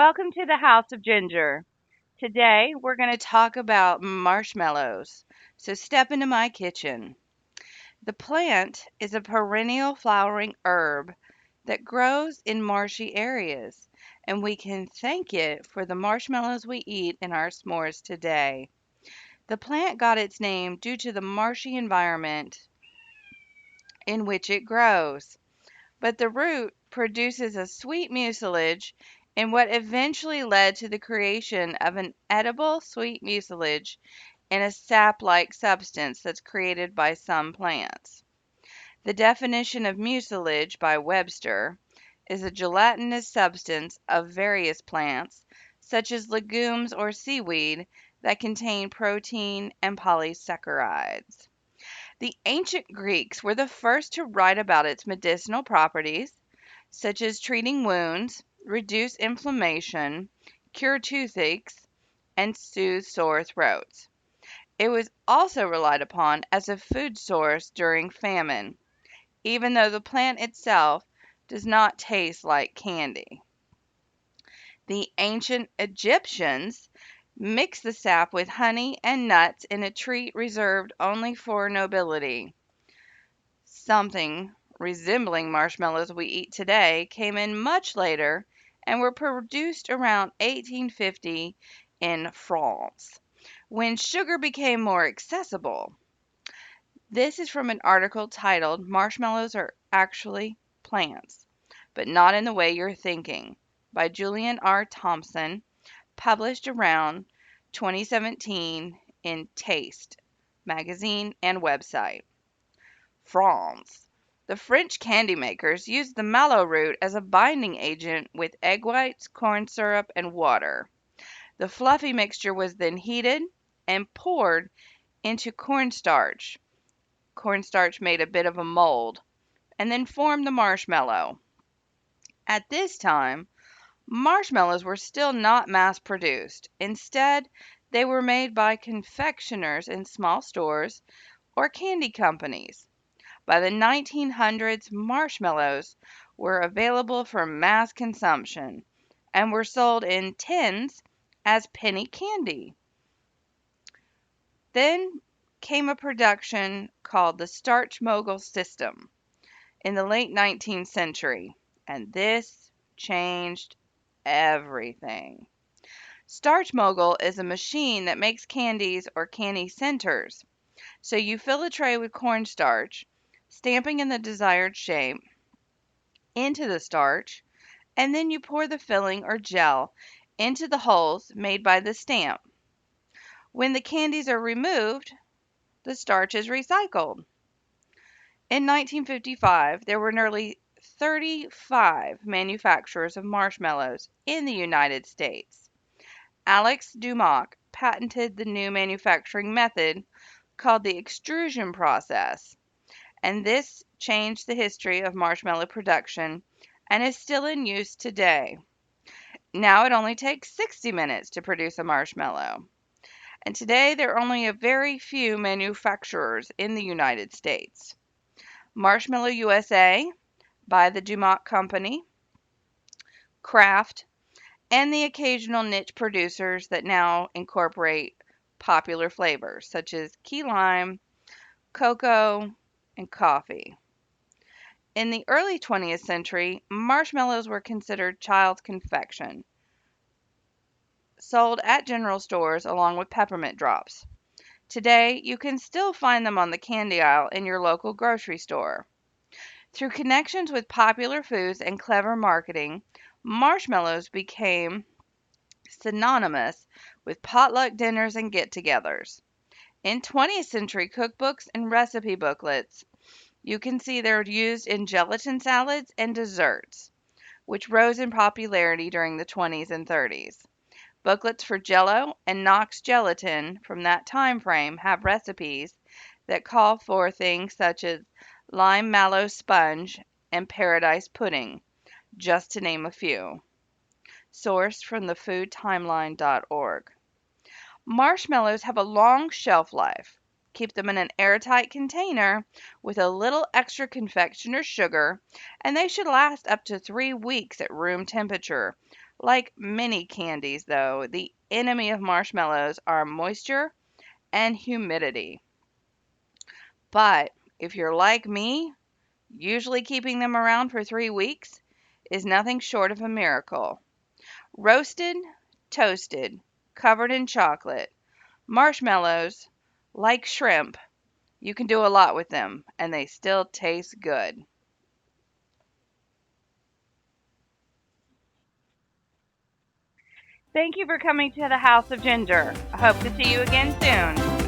Welcome to the House of Ginger. Today we're going to talk about marshmallows. So step into my kitchen. The plant is a perennial flowering herb that grows in marshy areas, and we can thank it for the marshmallows we eat in our s'mores today. The plant got its name due to the marshy environment in which it grows. But the root produces a sweet mucilage in what eventually led to the creation of an edible sweet mucilage in a sap-like substance that's created by some plants. The definition of mucilage by Webster is a gelatinous substance of various plants, such as legumes or seaweed, that contain protein and polysaccharides. The ancient Greeks were the first to write about its medicinal properties, such as treating wounds, reduce inflammation, cure toothaches, and soothe sore throats. It was also relied upon as a food source during famine, even though the plant itself does not taste like candy. The ancient Egyptians mixed the sap with honey and nuts in a treat reserved only for nobility. Something resembling marshmallows we eat today came in much later and were produced around 1850 in France, when sugar became more accessible. This is from an article titled "Marshmallows Are Actually Plants, but Not in the Way You're Thinking" by Julian R. Thompson, published around 2017 in Taste magazine and website. France. The French candy makers used the mallow root as a binding agent with egg whites, corn syrup, and water. The fluffy mixture was then heated and poured into cornstarch. Cornstarch made a bit of a mold and then formed the marshmallow. At this time, marshmallows were still not mass produced. Instead, they were made by confectioners in small stores or candy companies. By the 1900s, marshmallows were available for mass consumption and were sold in tins as penny candy. Then came a production called the starch mogul system in the late 19th century, and this changed everything. Starch mogul is a machine that makes candies or candy centers. So you fill a tray with cornstarch, stamping in the desired shape, into the starch, and then you pour the filling or gel into the holes made by the stamp. When the candies are removed, the starch is recycled. In 1955, there were nearly 35 manufacturers of marshmallows in the United States. Alex Dumas patented the new manufacturing method called the extrusion process, and this changed the history of marshmallow production and is still in use today. Now it only takes 60 minutes to produce a marshmallow, and today there are only a very few manufacturers in the United States. Marshmallow USA by the Dumont Company, Kraft, and the occasional niche producers that now incorporate popular flavors such as key lime, cocoa, and coffee. In the early 20th century, marshmallows were considered child's confection, sold at general stores along with peppermint drops. Today, you can still find them on the candy aisle in your local grocery store. Through connections with popular foods and clever marketing, marshmallows became synonymous with potluck dinners and get-togethers. In 20th century cookbooks and recipe booklets, you can see they're used in gelatin salads and desserts, which rose in popularity during the 20s and 30s. Booklets for Jell-O and Knox gelatin from that time frame have recipes that call for things such as lime mallow sponge and paradise pudding, just to name a few. Sourced from thefoodtimeline.org. Marshmallows have a long shelf life. Keep them in an airtight container with a little extra confectioner's sugar, and they should last up to 3 weeks at room temperature Like many candies, though, the enemy of marshmallows are moisture and humidity. But if you're like me, usually keeping them around for 3 weeks is nothing short of a miracle. Roasted, toasted, covered in chocolate, marshmallows, like shrimp, you can do a lot with them, and they still taste good. Thank you for coming to the House of Ginger. I hope to see you again soon.